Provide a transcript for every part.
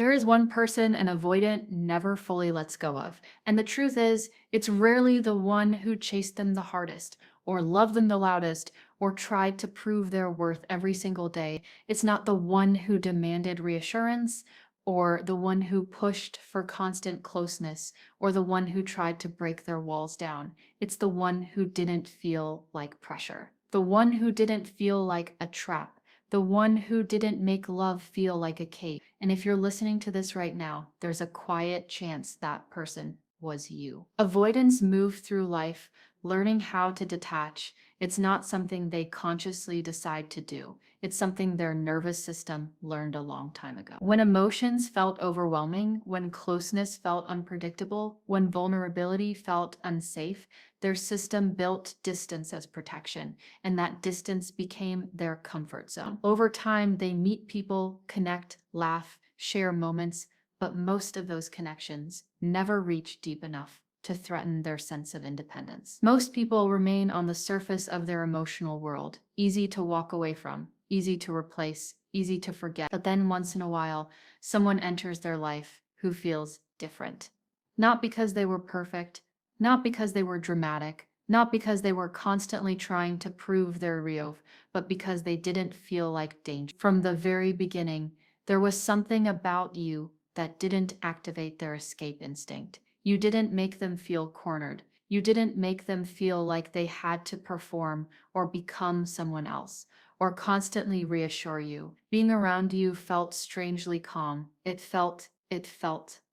There is one person an avoidant never fully lets go of. And the truth is, it's rarely the one who chased them the hardest, or loved them the loudest, or tried to prove their worth every single day. It's not the one who demanded reassurance, or the one who pushed for constant closeness, or the one who tried to break their walls down. It's the one who didn't feel like pressure. The one who didn't feel like a trap. The one who didn't make love feel like a cage. And if you're listening to this right now, there's a quiet chance that person was you. Avoidants move through life learning how to detach. It's not something they consciously decide to do. It's something their nervous system learned a long time ago. When emotions felt overwhelming, when closeness felt unpredictable, when vulnerability felt unsafe, their system built distance as protection, and that distance became their comfort zone. Over time, they meet people, connect, laugh, share moments, but most of those connections never reach deep enough to threaten their sense of independence. Most people remain on the surface of their emotional world, easy to walk away from, easy to replace, easy to forget. But then once in a while, someone enters their life who feels different. Not because they were perfect, not because they were dramatic, not because they were constantly trying to prove their real, but because they didn't feel like danger. From the very beginning, there was something about you that didn't activate their escape instinct. You didn't make them feel cornered. You didn't make them feel like they had to perform or become someone else, or constantly reassure you. Being around you felt strangely calm. It felt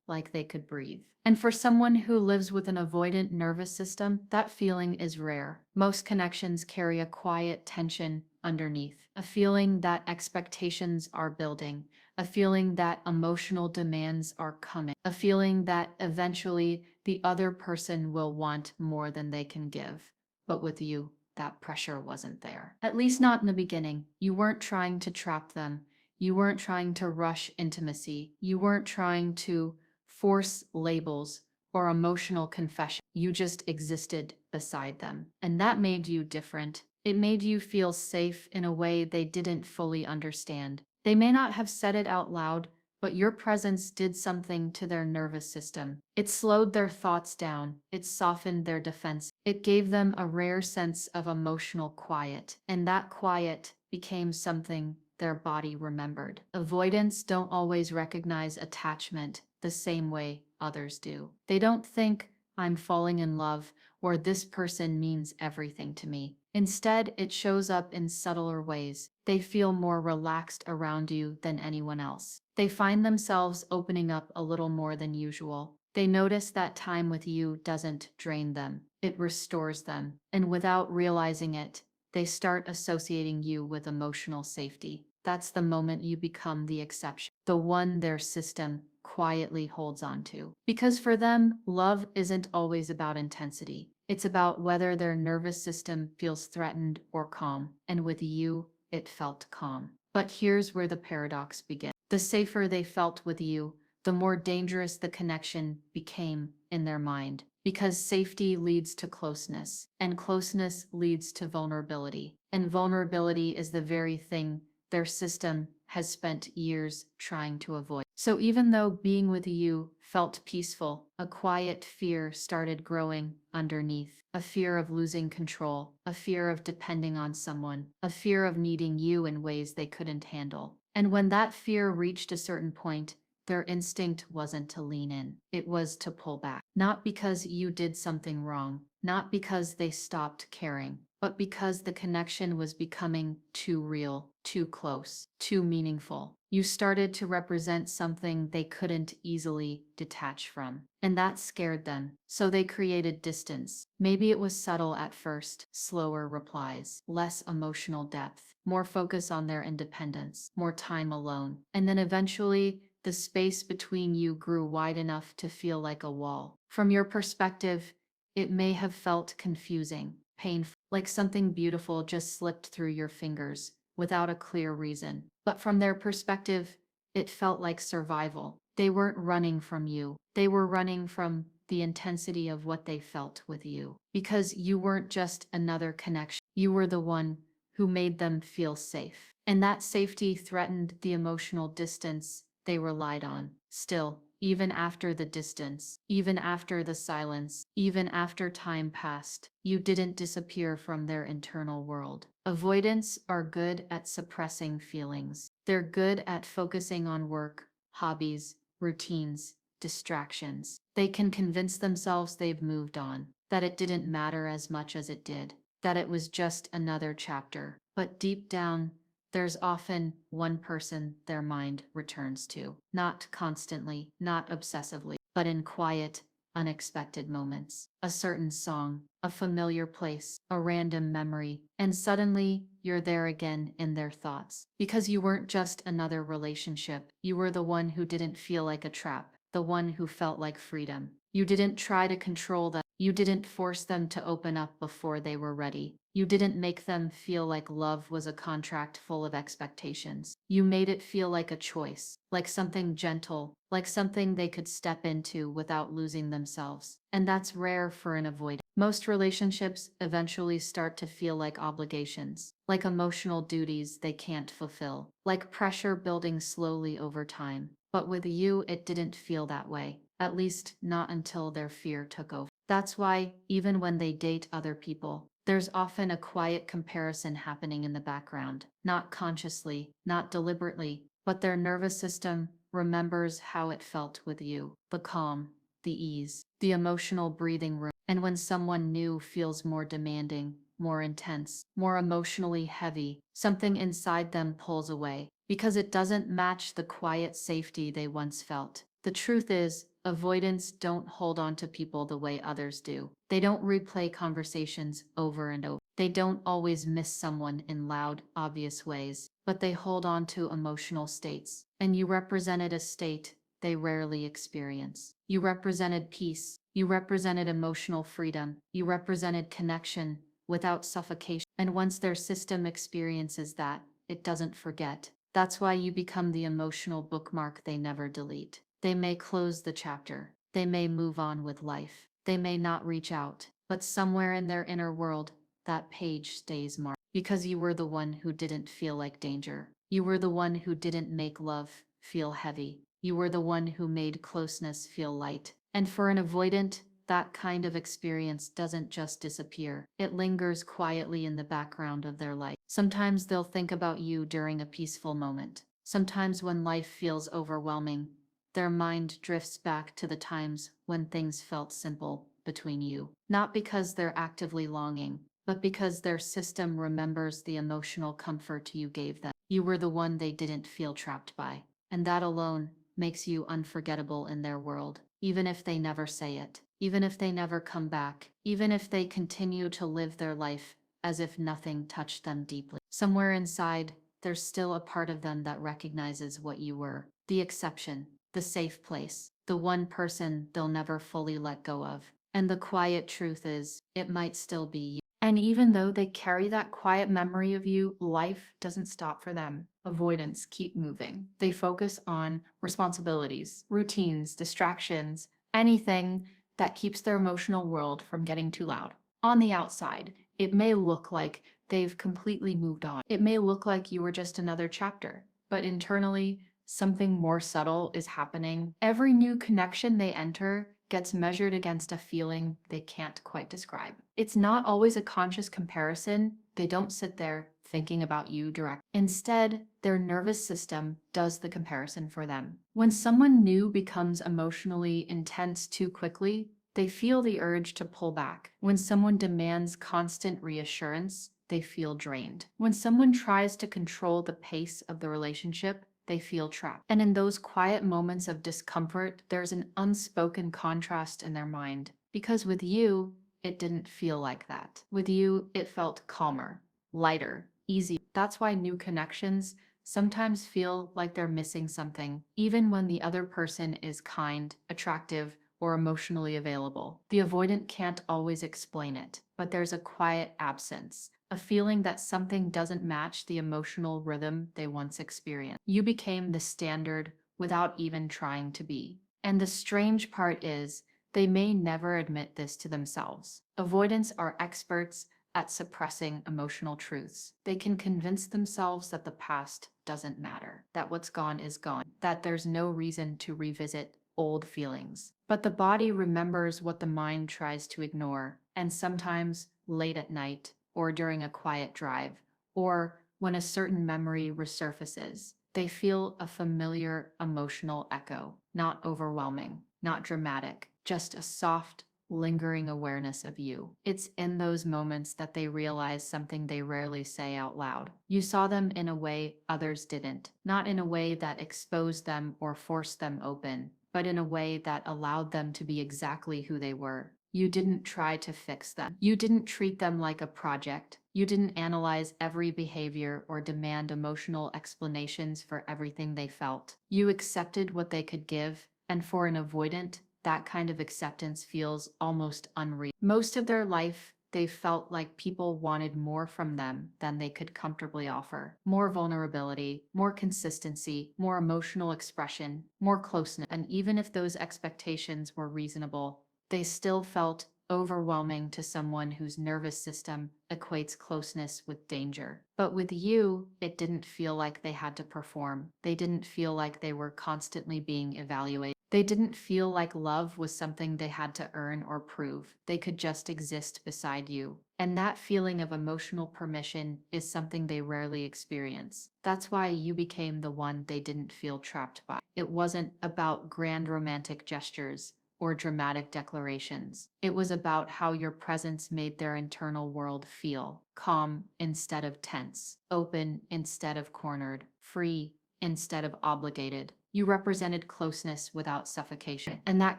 like they could breathe. And for someone who lives with an avoidant nervous system, that feeling is rare. Most connections carry a quiet tension underneath, a feeling that expectations are building, a feeling that emotional demands are coming, a feeling that eventually the other person will want more than they can give. But with you, that pressure wasn't there. At least not in the beginning. You weren't trying to trap them. You weren't trying to rush intimacy. You weren't trying to force labels or emotional confession. You just existed beside them. And that made you different. It made you feel safe in a way they didn't fully understand. They may not have said it out loud, but your presence did something to their nervous system. It slowed their thoughts down. It softened their defense. It gave them a rare sense of emotional quiet. And that quiet became something their body remembered. Avoidants don't always recognize attachment the same way others do. They don't think, I'm falling in love, or this person means everything to me. Instead, it shows up in subtler ways. They feel more relaxed around you than anyone else. They find themselves opening up a little more than usual. They notice that time with you doesn't drain them, it restores them. And without realizing it, they start associating you with emotional safety. That's the moment you become the exception, the one their system quietly holds on to. Because for them, love isn't always about intensity. It's about whether their nervous system feels threatened or calm. And with you, it felt calm. But here's where the paradox begins. The safer they felt with you, the more dangerous the connection became in their mind. Because safety leads to closeness, and closeness leads to vulnerability. And vulnerability is the very thing their system has spent years trying to avoid. So even though being with you felt peaceful, a quiet fear started growing underneath. A fear of losing control, a fear of depending on someone, a fear of needing you in ways they couldn't handle. And when that fear reached a certain point, their instinct wasn't to lean in, it was to pull back. Not because you did something wrong, not because they stopped caring, but because the connection was becoming too real, too close, too meaningful. You started to represent something they couldn't easily detach from. And that scared them. So they created distance. Maybe it was subtle at first, slower replies, less emotional depth, more focus on their independence, more time alone. And then eventually, the space between you grew wide enough to feel like a wall. From your perspective, it may have felt confusing, painful, like something beautiful just slipped through your fingers without a clear reason. But from their perspective, it felt like survival. They weren't running from you. They were running from the intensity of what they felt with you. Because you weren't just another connection. You were the one who made them feel safe. And that safety threatened the emotional distance they relied on. Still, even after the distance, even after the silence, even after time passed, you didn't disappear from their internal world. Avoidants are good at suppressing feelings. They're good at focusing on work, hobbies, routines, distractions. They can convince themselves they've moved on, that it didn't matter as much as it did, that it was just another chapter. But deep down, there's often one person their mind returns to. Not constantly, not obsessively, but in quiet, unexpected moments. A certain song, a familiar place, a random memory, and suddenly you're there again in their thoughts. Because you weren't just another relationship, you were the one who didn't feel like a trap, the one who felt like freedom. You didn't try to control them. You didn't force them to open up before they were ready. You didn't make them feel like love was a contract full of expectations. You made it feel like a choice, like something gentle, like something they could step into without losing themselves. And that's rare for an avoidant. Most relationships eventually start to feel like obligations, like emotional duties they can't fulfill, like pressure building slowly over time. But with you, it didn't feel that way, at least not until their fear took over. That's why, even when they date other people, there's often a quiet comparison happening in the background, not consciously, not deliberately, but their nervous system remembers how it felt with you, the calm, the ease, the emotional breathing room. And when someone new feels more demanding, more intense, more emotionally heavy, something inside them pulls away because it doesn't match the quiet safety they once felt. The truth is, avoidants don't hold on to people the way others do. They don't replay conversations over and over. They don't always miss someone in loud, obvious ways, but they hold on to emotional states. And you represented a state they rarely experience. You represented peace. You represented emotional freedom. You represented connection without suffocation. And once their system experiences that, it doesn't forget. That's why you become the emotional bookmark they never delete. They may close the chapter. They may move on with life. They may not reach out. But somewhere in their inner world, that page stays marked. Because you were the one who didn't feel like danger. You were the one who didn't make love feel heavy. You were the one who made closeness feel light. And for an avoidant, that kind of experience doesn't just disappear. It lingers quietly in the background of their life. Sometimes they'll think about you during a peaceful moment. Sometimes when life feels overwhelming, their mind drifts back to the times when things felt simple between you. Not because they're actively longing, but because their system remembers the emotional comfort you gave them. You were the one they didn't feel trapped by. And that alone makes you unforgettable in their world, even if they never say it, even if they never come back, even if they continue to live their life as if nothing touched them deeply. Somewhere inside, there's still a part of them that recognizes what you were, the exception, the safe place, the one person they'll never fully let go of. And the quiet truth is, it might still be you. And even though they carry that quiet memory of you, life doesn't stop for them. Avoidants keep moving. They focus on responsibilities, routines, distractions, anything that keeps their emotional world from getting too loud. On the outside, it may look like they've completely moved on. It may look like you were just another chapter, but internally, something more subtle is happening. Every new connection they enter gets measured against a feeling they can't quite describe. It's not always a conscious comparison. They don't sit there thinking about you directly. Instead, their nervous system does the comparison for them. When someone new becomes emotionally intense too quickly, they feel the urge to pull back. When someone demands constant reassurance, they feel drained. When someone tries to control the pace of the relationship, they feel trapped. And in those quiet moments of discomfort, there's an unspoken contrast in their mind. Because with you, it didn't feel like that. With you, it felt calmer, lighter, easier. That's why new connections sometimes feel like they're missing something, even when the other person is kind, attractive, or emotionally available. The avoidant can't always explain it, but there's a quiet absence, a feeling that something doesn't match the emotional rhythm they once experienced. You became the standard without even trying to be. And the strange part is, they may never admit this to themselves. Avoidants are experts at suppressing emotional truths. They can convince themselves that the past doesn't matter, that what's gone is gone, that there's no reason to revisit old feelings. But the body remembers what the mind tries to ignore, and sometimes late at night, or during a quiet drive, or when a certain memory resurfaces, they feel a familiar emotional echo, not overwhelming, not dramatic, just a soft, lingering awareness of you. It's in those moments that they realize something they rarely say out loud. You saw them in a way others didn't, not in a way that exposed them or forced them open, but in a way that allowed them to be exactly who they were. You didn't try to fix them. You didn't treat them like a project. You didn't analyze every behavior or demand emotional explanations for everything they felt. You accepted what they could give, and for an avoidant, that kind of acceptance feels almost unreal. Most of their life, they felt like people wanted more from them than they could comfortably offer. More vulnerability, more consistency, more emotional expression, more closeness. And even if those expectations were reasonable, they still felt overwhelming to someone whose nervous system equates closeness with danger. But with you, it didn't feel like they had to perform. They didn't feel like they were constantly being evaluated. They didn't feel like love was something they had to earn or prove. They could just exist beside you. And that feeling of emotional permission is something they rarely experience. That's why you became the one they didn't feel trapped by. It wasn't about grand romantic gestures or dramatic declarations. It was about how your presence made their internal world feel calm instead of tense, open instead of cornered, free instead of obligated. You represented closeness without suffocation, and that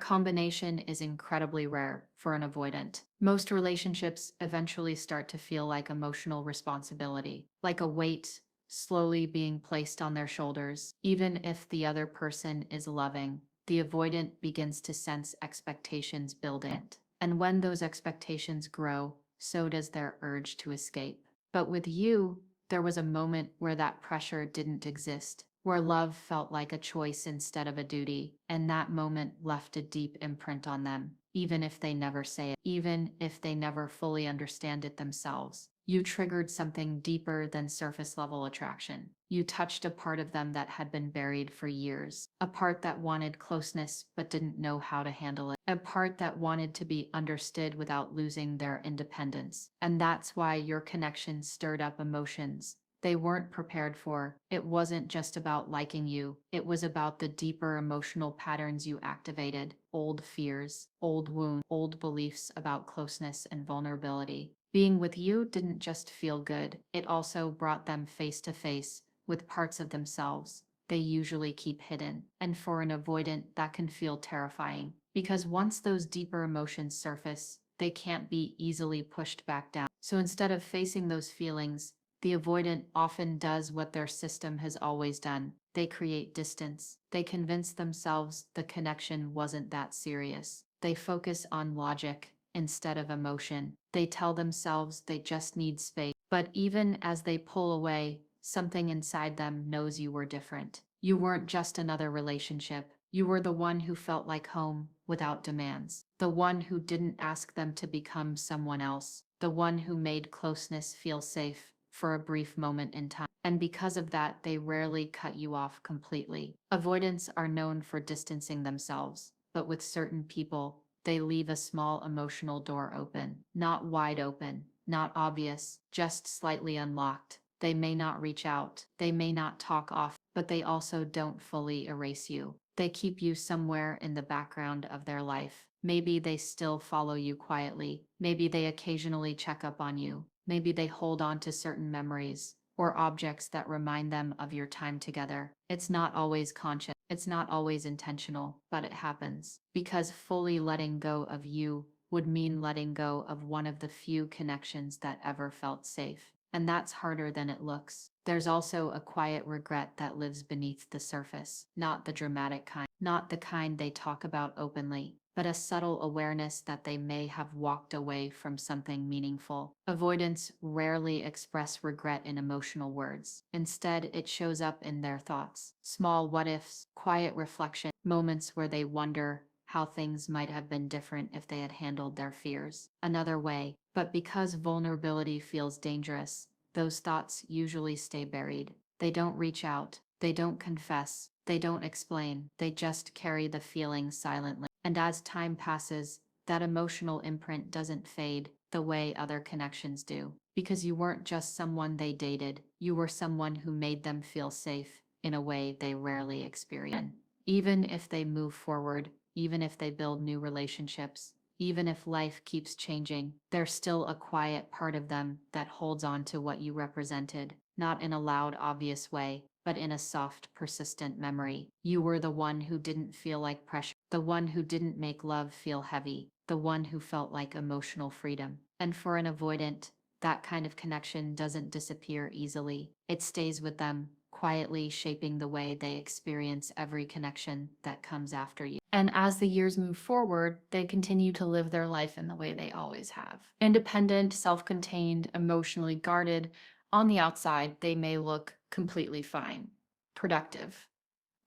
combination is incredibly rare for an avoidant. Most relationships eventually start to feel like emotional responsibility, like a weight slowly being placed on their shoulders. Even if the other person is loving, the avoidant begins to sense expectations build in. And when those expectations grow, so does their urge to escape. But with you, there was a moment where that pressure didn't exist, where love felt like a choice instead of a duty, and that moment left a deep imprint on them, even if they never say it, even if they never fully understand it themselves. You triggered something deeper than surface level attraction. You touched a part of them that had been buried for years, a part that wanted closeness but didn't know how to handle it, a part that wanted to be understood without losing their independence. And that's why your connection stirred up emotions they weren't prepared for. It wasn't just about liking you, it was about the deeper emotional patterns you activated, old fears, old wounds, old beliefs about closeness and vulnerability. Being with you didn't just feel good, it also brought them face to face with parts of themselves they usually keep hidden. And for an avoidant, that can feel terrifying, because once those deeper emotions surface, they can't be easily pushed back down. So instead of facing those feelings, the avoidant often does what their system has always done. They create distance. They convince themselves the connection wasn't that serious. They focus on logic instead of emotion. They tell themselves they just need space. But even as they pull away, something inside them knows you were different. You weren't just another relationship. You were the one who felt like home without demands. The one who didn't ask them to become someone else. The one who made closeness feel safe for a brief moment in time. And because of that, they rarely cut you off completely. Avoidants are known for distancing themselves, but with certain people, they leave a small emotional door open. Not wide open, not obvious, just slightly unlocked. They may not reach out, they may not talk off, but they also don't fully erase you. They keep you somewhere in the background of their life. Maybe they still follow you quietly. Maybe they occasionally check up on you. Maybe they hold on to certain memories or objects that remind them of your time together. It's not always conscious. It's not always intentional, but it happens. Because fully letting go of you would mean letting go of one of the few connections that ever felt safe. And that's harder than it looks. There's also a quiet regret that lives beneath the surface, not the dramatic kind, not the kind they talk about openly, but a subtle awareness that they may have walked away from something meaningful. Avoidants rarely express regret in emotional words. Instead, it shows up in their thoughts. Small what ifs, quiet reflection, moments where they wonder, how things might have been different if they had handled their fears another way. But because vulnerability feels dangerous, those thoughts usually stay buried. They don't reach out, they don't confess, they don't explain, they just carry the feeling silently. And as time passes, that emotional imprint doesn't fade the way other connections do. Because you weren't just someone they dated, you were someone who made them feel safe in a way they rarely experience. Even if they move forward, even if they build new relationships, even if life keeps changing, there's still a quiet part of them that holds on to what you represented, not in a loud, obvious way, but in a soft, persistent memory. You were the one who didn't feel like pressure, the one who didn't make love feel heavy, the one who felt like emotional freedom. And for an avoidant, that kind of connection doesn't disappear easily. It stays with them, quietly shaping the way they experience every connection that comes after you. And as the years move forward, they continue to live their life in the way they always have. Independent, self-contained, emotionally guarded. On the outside, they may look completely fine, productive,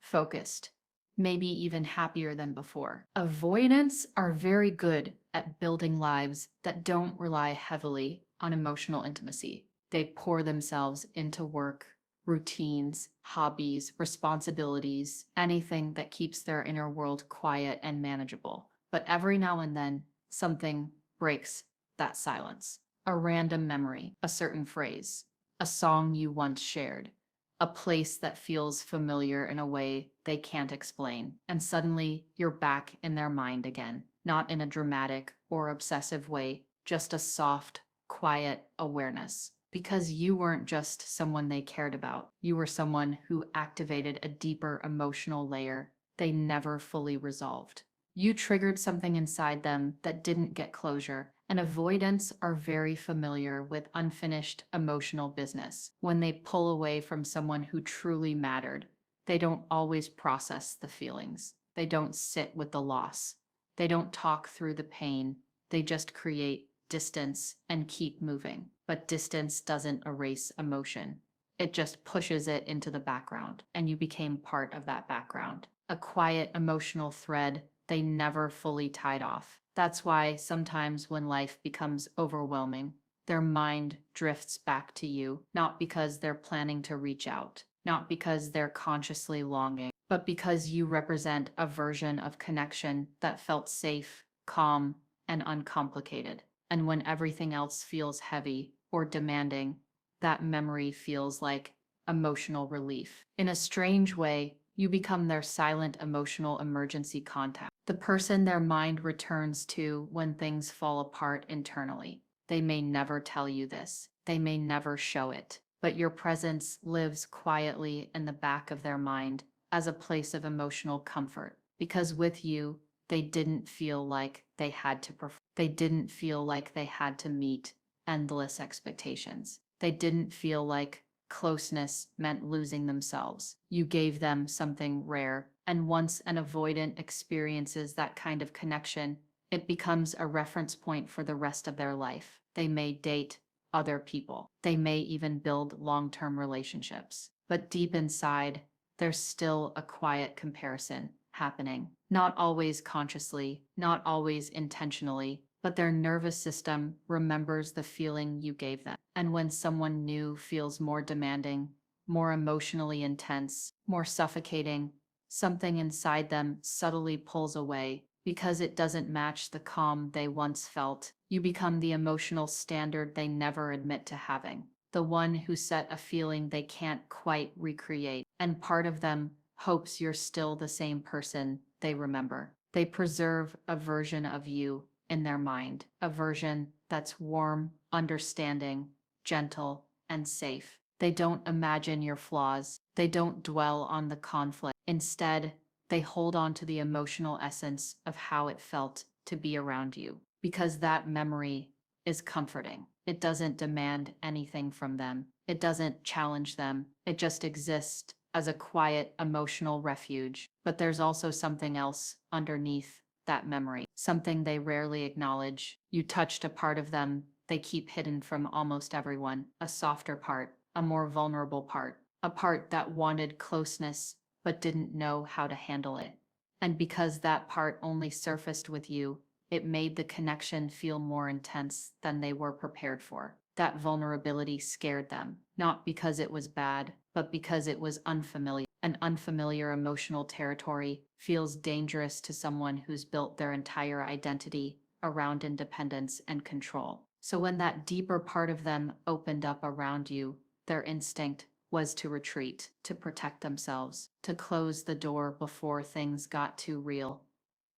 focused, maybe even happier than before. Avoidants are very good at building lives that don't rely heavily on emotional intimacy. They pour themselves into work, routines, hobbies, responsibilities, anything that keeps their inner world quiet and manageable. But every now and then, something breaks that silence. A random memory, a certain phrase, a song you once shared, a place that feels familiar in a way they can't explain. And suddenly you're back in their mind again, not in a dramatic or obsessive way, just a soft, quiet awareness. Because you weren't just someone they cared about, you were someone who activated a deeper emotional layer they never fully resolved. You triggered something inside them that didn't get closure, and avoidants are very familiar with unfinished emotional business. When they pull away from someone who truly mattered, they don't always process the feelings. They don't sit with the loss. They don't talk through the pain. They just create distance and keep moving. But distance doesn't erase emotion. It just pushes it into the background, and you became part of that background. A quiet emotional thread they never fully tied off. That's why sometimes when life becomes overwhelming, their mind drifts back to you, not because they're planning to reach out, not because they're consciously longing, but because you represent a version of connection that felt safe, calm, and uncomplicated. And when everything else feels heavy or demanding, that memory feels like emotional relief. In a strange way, you become their silent emotional emergency contact, the person their mind returns to when things fall apart internally. They may never tell you this, they may never show it, but your presence lives quietly in the back of their mind as a place of emotional comfort. Because with you, they didn't feel like they had to perform. They didn't feel like they had to meet endless expectations. They didn't feel like closeness meant losing themselves. You gave them something rare, and once an avoidant experiences that kind of connection, it becomes a reference point for the rest of their life. They may date other people. They may even build long-term relationships. But deep inside, there's still a quiet comparison happening. Not always consciously, not always intentionally, but their nervous system remembers the feeling you gave them. And when someone new feels more demanding, more emotionally intense, more suffocating, something inside them subtly pulls away because it doesn't match the calm they once felt. You become the emotional standard they never admit to having, the one who set a feeling they can't quite recreate. And part of them hopes you're still the same person they remember. They preserve a version of you in their mind, a version that's warm, understanding, gentle, and safe. They don't imagine your flaws. They don't dwell on the conflict. Instead, they hold on to the emotional essence of how it felt to be around you, because that memory is comforting. It doesn't demand anything from them. It doesn't challenge them. It just exists as a quiet emotional refuge. But there's also something else underneath that memory, something they rarely acknowledge. You touched a part of them they keep hidden from almost everyone, a softer part, a more vulnerable part, a part that wanted closeness but didn't know how to handle it. And because that part only surfaced with you, it made the connection feel more intense than they were prepared for. That vulnerability scared them, not because it was bad, but because it was unfamiliar. An unfamiliar emotional territory feels dangerous to someone who's built their entire identity around independence and control. So when that deeper part of them opened up around you, their instinct was to retreat, to protect themselves, to close the door before things got too real.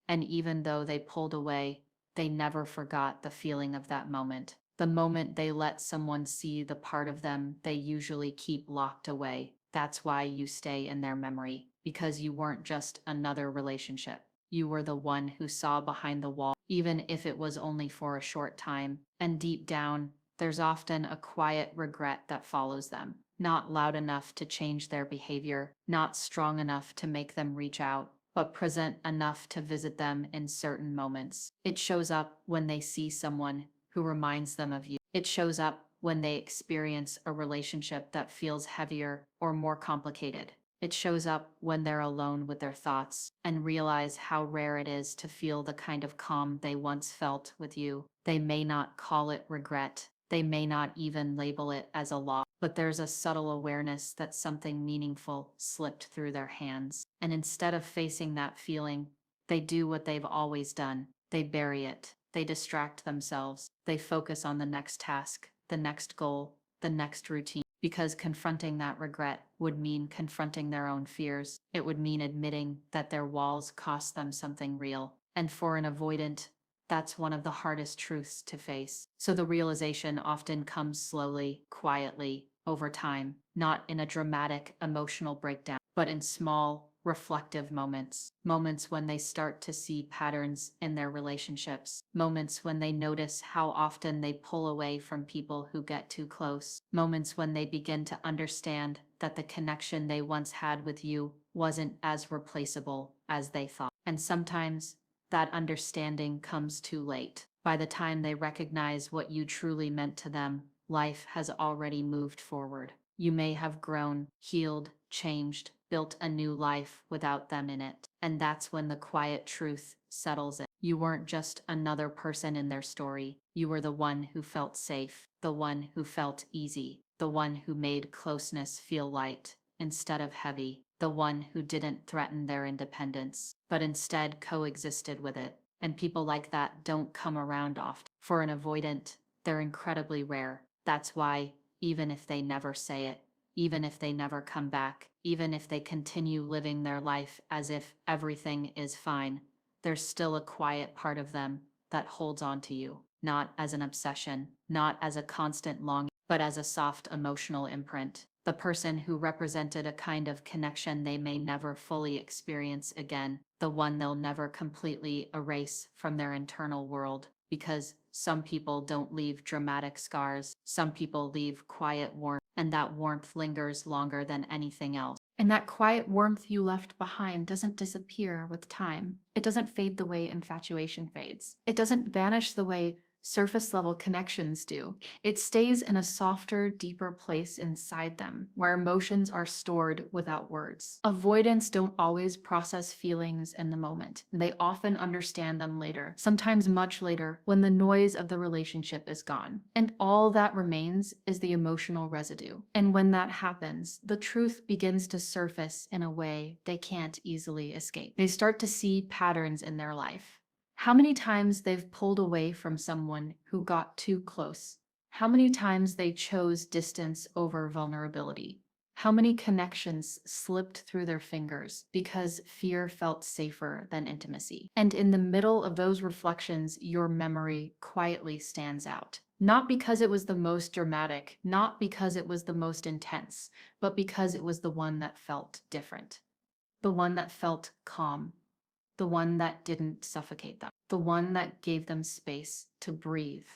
And even though they pulled away, they never forgot the feeling of that moment. The moment they let someone see the part of them they usually keep locked away. That's why you stay in their memory, because you weren't just another relationship. You were the one who saw behind the wall, even if it was only for a short time. And deep down, there's often a quiet regret that follows them. Not loud enough to change their behavior, not strong enough to make them reach out, but present enough to visit them in certain moments. It shows up when they see someone who reminds them of you. It shows up when they experience a relationship that feels heavier or more complicated. It shows up when they're alone with their thoughts and realize how rare it is to feel the kind of calm they once felt with you. They may not call it regret. They may not even label it as a loss, but there's a subtle awareness that something meaningful slipped through their hands. And instead of facing that feeling, they do what they've always done. They bury it. They distract themselves. They focus on the next task, the next goal, the next routine. Because confronting that regret would mean confronting their own fears. It would mean admitting that their walls cost them something real. And for an avoidant, that's one of the hardest truths to face. So the realization often comes slowly, quietly, over time, not in a dramatic emotional breakdown, but in small, reflective moments. Moments when they start to see patterns in their relationships. Moments when they notice how often they pull away from people who get too close. Moments when they begin to understand that the connection they once had with you wasn't as replaceable as they thought. And sometimes that understanding comes too late. By the time they recognize what you truly meant to them, life has already moved forward. You may have grown, healed, changed, built a new life without them in it. And that's when the quiet truth settles in. You weren't just another person in their story. You were the one who felt safe, the one who felt easy, the one who made closeness feel light instead of heavy, the one who didn't threaten their independence, but instead coexisted with it. And people like that don't come around often. For an avoidant, they're incredibly rare. That's why, even if they never say it, even if they never come back, even if they continue living their life as if everything is fine, there's still a quiet part of them that holds on to you, not as an obsession, not as a constant longing, but as a soft emotional imprint. The person who represented a kind of connection they may never fully experience again, the one they'll never completely erase from their internal world. Because some people don't leave dramatic scars, some people leave quiet warmth, and that warmth lingers longer than anything else. And that quiet warmth you left behind doesn't disappear with time. It doesn't fade the way infatuation fades. It doesn't vanish the way surface level connections do. It stays in a softer, deeper place inside them, where emotions are stored without words. Avoidants don't always process feelings in the moment. They often understand them later, sometimes much later, when the noise of the relationship is gone. And all that remains is the emotional residue. And when that happens, the truth begins to surface in a way they can't easily escape. They start to see patterns in their life. How many times they've pulled away from someone who got too close. How many times they chose distance over vulnerability. How many connections slipped through their fingers because fear felt safer than intimacy. And in the middle of those reflections, your memory quietly stands out. Not because it was the most dramatic, not because it was the most intense, but because it was the one that felt different. The one that felt calm. The one that didn't suffocate them, the one that gave them space to breathe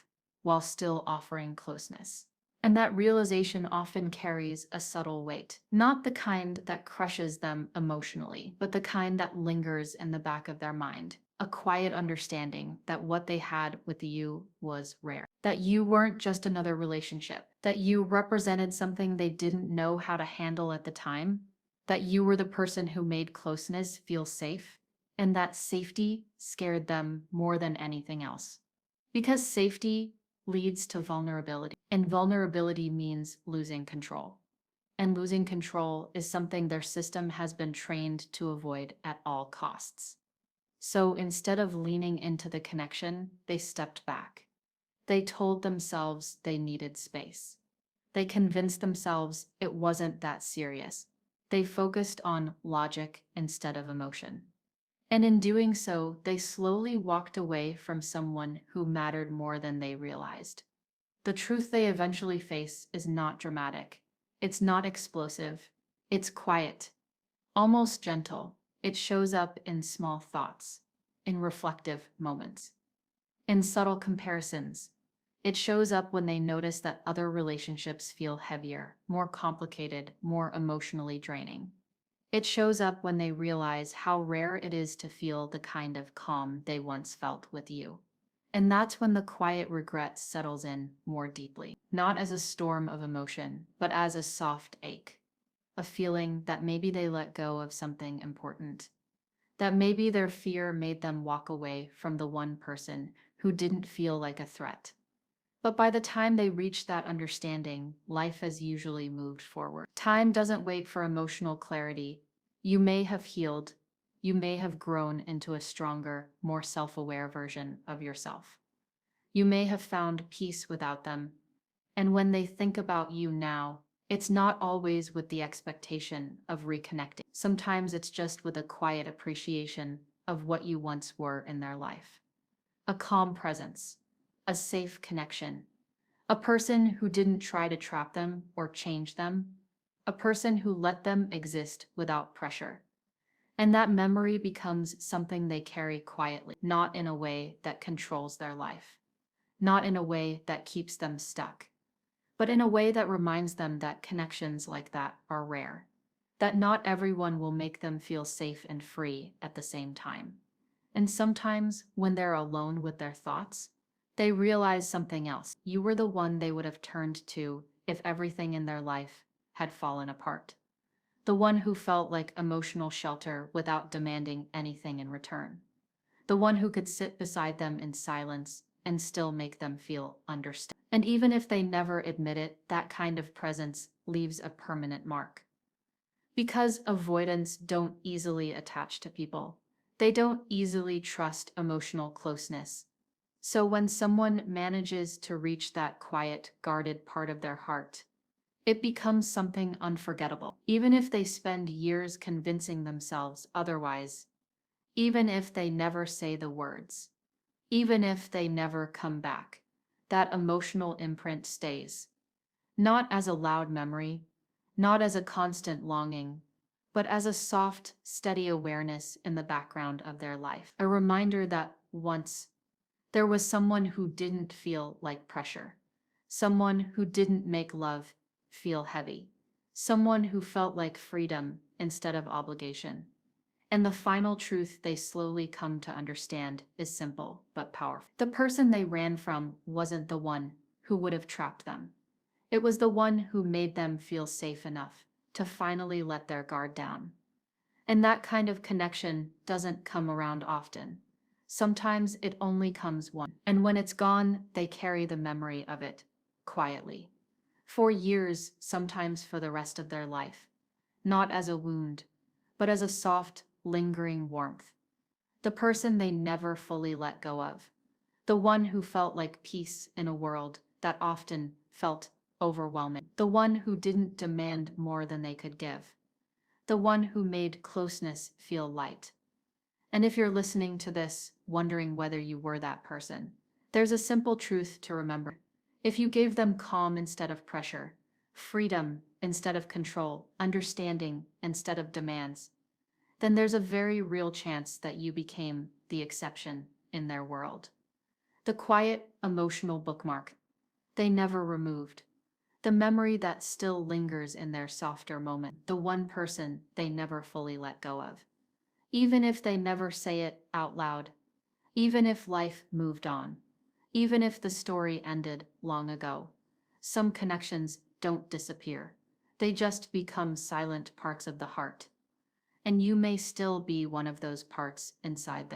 while still offering closeness. And that realization often carries a subtle weight, not the kind that crushes them emotionally, but the kind that lingers in the back of their mind. A quiet understanding that what they had with you was rare, that you weren't just another relationship, that you represented something they didn't know how to handle at the time, that you were the person who made closeness feel safe and that safety scared them more than anything else. Because safety leads to vulnerability, and vulnerability means losing control. And losing control is something their system has been trained to avoid at all costs. So instead of leaning into the connection, they stepped back. They told themselves they needed space. They convinced themselves it wasn't that serious. They focused on logic instead of emotion. And in doing so, they slowly walked away from someone who mattered more than they realized. The truth they eventually face is not dramatic. It's not explosive. It's quiet, almost gentle. It shows up in small thoughts, in reflective moments, in subtle comparisons. It shows up when they notice that other relationships feel heavier, more complicated, more emotionally draining. It shows up when they realize how rare it is to feel the kind of calm they once felt with you. And that's when the quiet regret settles in more deeply, not as a storm of emotion, but as a soft ache, a feeling that maybe they let go of something important, that maybe their fear made them walk away from the one person who didn't feel like a threat. But by the time they reach that understanding, life has usually moved forward. Time doesn't wait for emotional clarity. You may have healed. You may have grown into a stronger, more self-aware version of yourself. You may have found peace without them. And when they think about you now, it's not always with the expectation of reconnecting. Sometimes it's just with a quiet appreciation of what you once were in their life. A calm presence, a safe connection, a person who didn't try to trap them or change them, a person who let them exist without pressure. And that memory becomes something they carry quietly, not in a way that controls their life, not in a way that keeps them stuck, but in a way that reminds them that connections like that are rare, that not everyone will make them feel safe and free at the same time. And sometimes, when they're alone with their thoughts, they realize something else. You were the one they would have turned to if everything in their life had fallen apart. The one who felt like emotional shelter without demanding anything in return. The one who could sit beside them in silence and still make them feel understood. And even if they never admit it, that kind of presence leaves a permanent mark. Because avoidants don't easily attach to people. They don't easily trust emotional closeness. So when someone manages to reach that quiet, guarded part of their heart, it becomes something unforgettable. Even if they spend years convincing themselves otherwise, even if they never say the words, even if they never come back, that emotional imprint stays. Not as a loud memory, not as a constant longing, but as a soft, steady awareness in the background of their life. A reminder that once there was someone who didn't feel like pressure, someone who didn't make love feel heavy, someone who felt like freedom instead of obligation. And the final truth they slowly come to understand is simple but powerful. The person they ran from wasn't the one who would have trapped them. It was the one who made them feel safe enough to finally let their guard down. And that kind of connection doesn't come around often. Sometimes it only comes once. And when it's gone, they carry the memory of it quietly. For years, sometimes for the rest of their life. Not as a wound, but as a soft, lingering warmth. The person they never fully let go of. The one who felt like peace in a world that often felt overwhelming. The one who didn't demand more than they could give. The one who made closeness feel light. And if you're listening to this, wondering whether you were that person, there's a simple truth to remember. If you gave them calm instead of pressure, freedom instead of control, understanding instead of demands, then there's a very real chance that you became the exception in their world. The quiet, emotional bookmark they never removed. The memory that still lingers in their softer moment. The one person they never fully let go of. Even if they never say it out loud. Even if life moved on. Even if the story ended long ago. Some connections don't disappear. They just become silent parts of the heart. and you may still be one of those parts inside